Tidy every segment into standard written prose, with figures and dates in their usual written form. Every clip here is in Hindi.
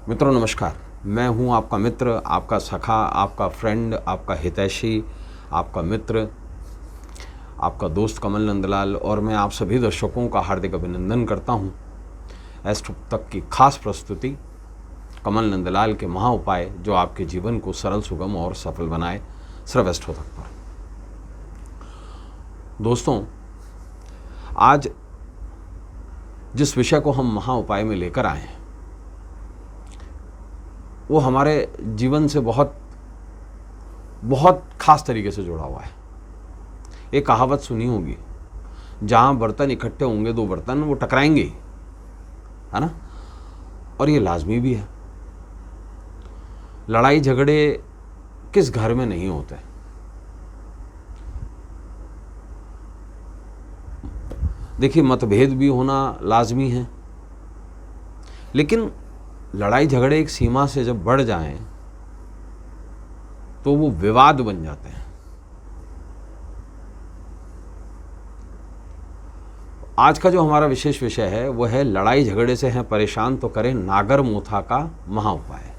मित्रों नमस्कार। मैं हूं आपका मित्र, आपका सखा, आपका फ्रेंड, आपका हितैषी, आपका मित्र, आपका दोस्त कमल नंदलाल, और मैं आप सभी दर्शकों का हार्दिक अभिनंदन करता हूं एस्ट्रो तक की खास प्रस्तुति कमल नंदलाल के महा उपाय जो आपके जीवन को सरल, सुगम और सफल बनाए, सिर्फ एस्ट्रो तक पर। दोस्तों, आज जिस विषय को हम महा उपाय में लेकर आए हैं वो हमारे जीवन से बहुत बहुत खास तरीके से जुड़ा हुआ है। एक कहावत सुनी होगी, जहां बर्तन इकट्ठे होंगे दो बर्तन, वो टकराएंगे ही, है ना। और ये लाजमी भी है। लड़ाई झगड़े किस घर में नहीं होते। देखिए, मतभेद भी होना लाजमी है, लेकिन लड़ाई झगड़े एक सीमा से जब बढ़ जाएं तो वो विवाद बन जाते हैं। आज का जो हमारा विशेष विषय है वो है लड़ाई झगड़े से हैं परेशान तो करें नागर मोथा का महा उपाय।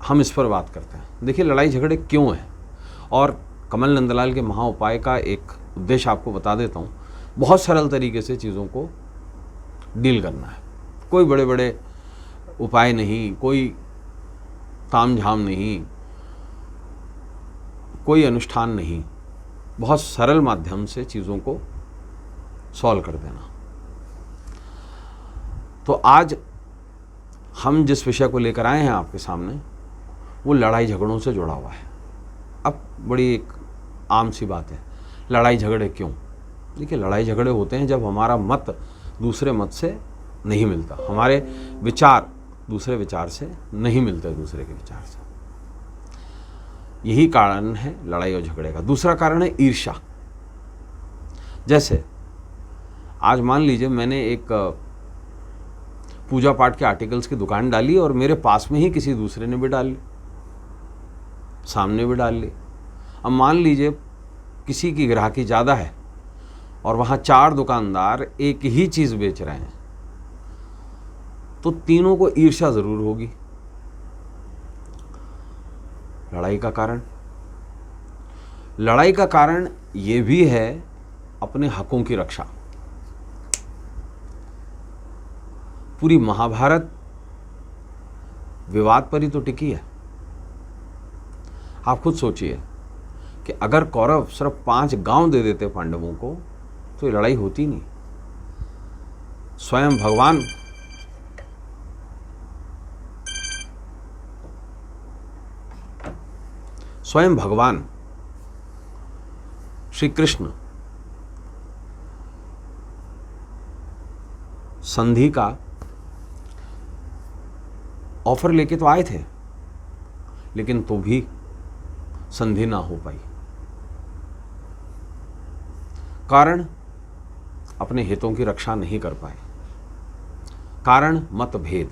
हम इस पर बात करते हैं। देखिए, लड़ाई झगड़े क्यों हैं और कमल नंदलाल के महा उपाय का एक उद्देश्य आपको बता देता हूँ। बहुत सरल तरीके से चीज़ों को डील करना है। कोई बड़े बड़े उपाय नहीं, कोई तामझाम नहीं, कोई अनुष्ठान नहीं, बहुत सरल माध्यम से चीज़ों को सॉल्व कर देना। तो आज हम जिस विषय को लेकर आए हैं आपके सामने वो लड़ाई झगड़ों से जुड़ा हुआ है। अब बड़ी एक आम सी बात है, लड़ाई झगड़े क्यों? देखिए, लड़ाई झगड़े होते हैं जब हमारा मत दूसरे मत से नहीं मिलता, हमारे विचार दूसरे विचार से नहीं मिलते, दूसरे के विचार से। यही कारण है लड़ाई और झगड़े का। दूसरा कारण है ईर्ष्या। जैसे आज मान लीजिए मैंने एक पूजा पाठ के आर्टिकल्स की दुकान डाली और मेरे पास में ही किसी दूसरे ने भी डाल ली, सामने भी डाल ली। अब मान लीजिए किसी की ग्राहकी ज़्यादा है और वहाँ 4 दुकानदार एक ही चीज़ बेच रहे हैं, तो तीनों को ईर्ष्या ज़रूर होगी। लड़ाई का कारण ये भी है अपने हकों की रक्षा। पूरी महाभारत विवाद पर ही तो टिकी है। आप खुद सोचिए कि अगर कौरव सिर्फ 5 गांव दे देते पांडवों को तो ये लड़ाई होती नहीं। स्वयं भगवान श्री कृष्ण संधि का ऑफर लेके तो आए थे, लेकिन तो भी संधि ना हो पाई। कारण अपने हितों की रक्षा नहीं कर पाए। कारण मतभेद,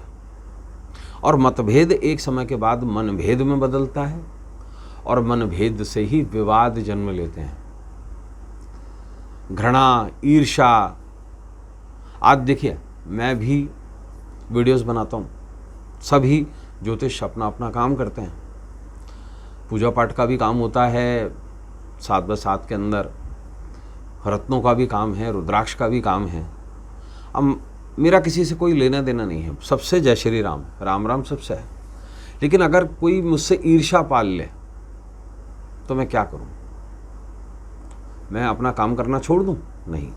और मतभेद एक समय के बाद मनभेद में बदलता है और मनभेद से ही विवाद जन्म लेते हैं। घृणा, ईर्ष्या। आज देखिए, मैं भी वीडियोस बनाता हूँ, सभी ज्योतिष अपना अपना काम करते हैं। पूजा पाठ का भी काम होता है 7x7 के अंदर, रत्नों का भी काम है, रुद्राक्ष का भी काम है। अब मेरा किसी से कोई लेना देना नहीं है, सबसे जय श्री राम, राम राम सबसे है। लेकिन अगर कोई मुझसे ईर्ष्या पाल ले तो मैं क्या करूं? मैं अपना काम करना छोड़ दूं? नहीं।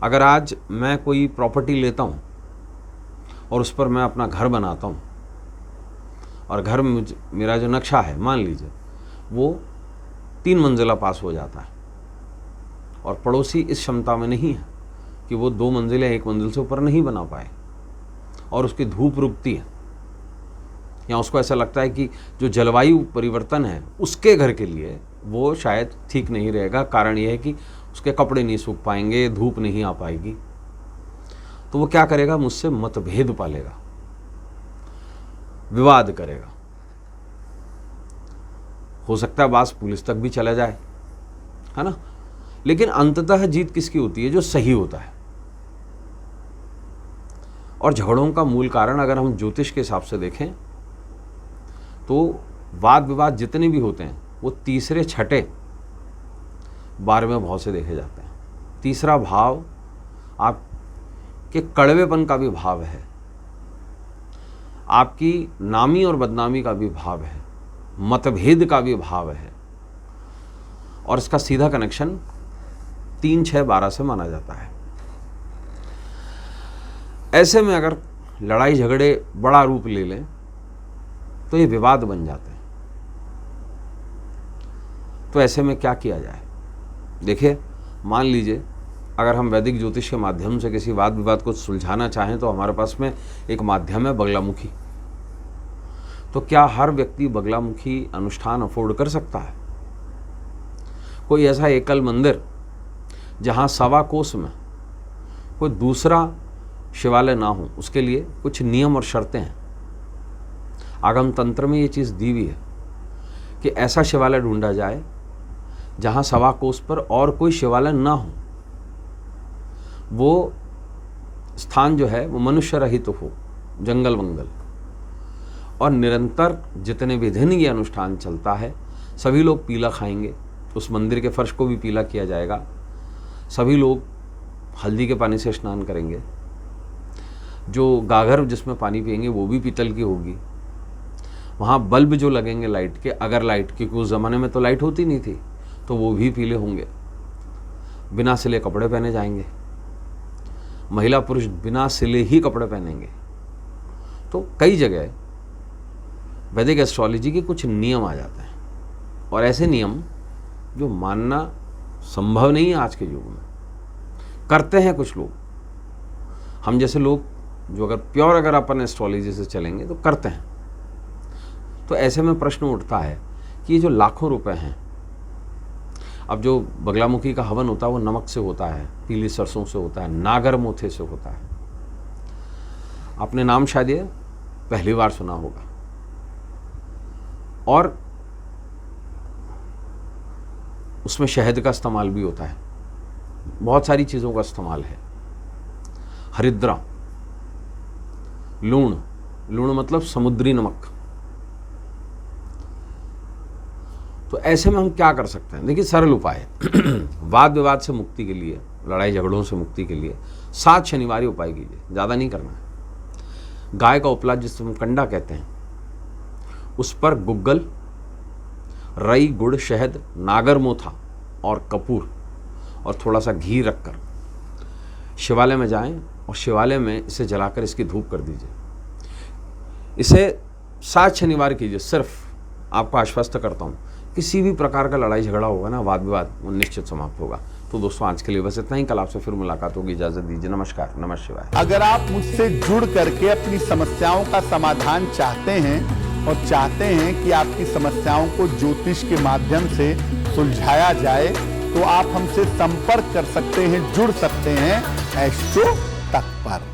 अगर आज मैं कोई प्रॉपर्टी लेता हूं और उस पर मैं अपना घर बनाता हूं और घर में मेरा जो नक्शा है, मान लीजिए वो 3 मंजिला पास हो जाता है और पड़ोसी इस क्षमता में नहीं है कि वो 2 मंजिलें 1 मंजिल से ऊपर नहीं बना पाए और उसकी धूप रुकती है, या उसको ऐसा लगता है कि जो जलवायु परिवर्तन है उसके घर के लिए वो शायद ठीक नहीं रहेगा, कारण यह है कि उसके कपड़े नहीं सूख पाएंगे, धूप नहीं आ पाएगी, तो वो क्या करेगा? मुझसे मतभेद पालेगा, विवाद करेगा। हो सकता है बात पुलिस तक भी चला जाए, है ना। लेकिन अंततः जीत किसकी होती है? जो सही होता है। और झगड़ों का मूल कारण अगर हम ज्योतिष के हिसाब से देखें तो वाद विवाद जितने भी होते हैं वो तीसरे छठे 12वें भाव से देखे जाते हैं। तीसरा भाव आपके कड़वेपन का भी भाव है, आपकी नामी और बदनामी का भी भाव है, मतभेद का भी भाव है, और इसका सीधा कनेक्शन 3, 6, 12 से माना जाता है। ऐसे में अगर लड़ाई झगड़े बड़ा रूप ले लें तो ये विवाद बन जाते हैं। तो ऐसे में क्या किया जाए? देखिए, मान लीजिए अगर हम वैदिक ज्योतिष के माध्यम से किसी वाद विवाद को सुलझाना चाहें तो हमारे पास में एक माध्यम है बगलामुखी। तो क्या हर व्यक्ति बगलामुखी अनुष्ठान अफोर्ड कर सकता है? कोई ऐसा एकल मंदिर जहां सवा कोस में कोई दूसरा शिवालय ना हो, उसके लिए कुछ नियम और शर्तें हैं। आगम तंत्र में ये चीज़ दी हुई है कि ऐसा शिवालय ढूंढा जाए जहां सवा कोस पर और कोई शिवालय ना हो। वो स्थान जो है वो मनुष्य रहित हो, जंगल वंगल, और निरंतर जितने भी दिन ये अनुष्ठान चलता है सभी लोग पीला खाएंगे, उस मंदिर के फर्श को भी पीला किया जाएगा, सभी लोग हल्दी के पानी से स्नान करेंगे, जो गागर जिसमें पानी पिएंगे वो भी पीतल की होगी, वहाँ बल्ब जो लगेंगे लाइट के, अगर लाइट, क्योंकि उस ज़माने में तो लाइट होती नहीं थी, तो वो भी पीले होंगे, बिना सिले कपड़े पहने जाएंगे, महिला पुरुष बिना सिले ही कपड़े पहनेंगे। तो कई जगह वैदिक एस्ट्रोलॉजी के कुछ नियम आ जाते हैं, और ऐसे नियम जो मानना संभव नहीं है आज के युग में, करते हैं कुछ लोग। हम जैसे लोग जो अगर अपन एस्ट्रोलॉजी से चलेंगे तो करते हैं। तो ऐसे में प्रश्न उठता है कि ये जो लाखों रुपए हैं, अब जो बगलामुखी का हवन होता है वो नमक से होता है, पीली सरसों से होता है, नागर मोथे से होता है। आपने नाम शायद ये पहली बार सुना होगा। और उसमें शहद का इस्तेमाल भी होता है, बहुत सारी चीज़ों का इस्तेमाल है। हरिद्रा, लूण, लूण मतलब समुद्री नमक। तो ऐसे में हम क्या कर सकते हैं? देखिए, सरल उपाय है। वाद विवाद से मुक्ति के लिए, लड़ाई झगड़ों से मुक्ति के लिए 7 शनिवारी उपाय कीजिए, ज़्यादा नहीं करना है। गाय का उपला जिसे हम कंडा कहते हैं, उस पर गुग्गल, रई, गुड़, शहद, नागर मोथा और कपूर और थोड़ा सा घी रखकर शिवालय में जाएं और शिवालय में इसे जलाकर इसकी धूप कर दीजिए। इसे 7 शनिवार कीजिए। सिर्फ आपको आश्वस्त करता हूँ, किसी भी प्रकार का लड़ाई झगड़ा होगा ना, वाद विवाद, वो निश्चित समाप्त होगा। तो दोस्तों, आज के लिए बस इतना ही। कल आपसे फिर मुलाकात होगी। इजाजत दीजिए। नमस्कार, नमः शिवाय। अगर आप मुझसे जुड़ करके अपनी समस्याओं का समाधान चाहते हैं और चाहते हैं कि आपकी समस्याओं को ज्योतिष के माध्यम से सुलझाया जाए, तो आप हमसे संपर्क कर सकते हैं, जुड़ सकते हैं एस्ट्रो तक पर।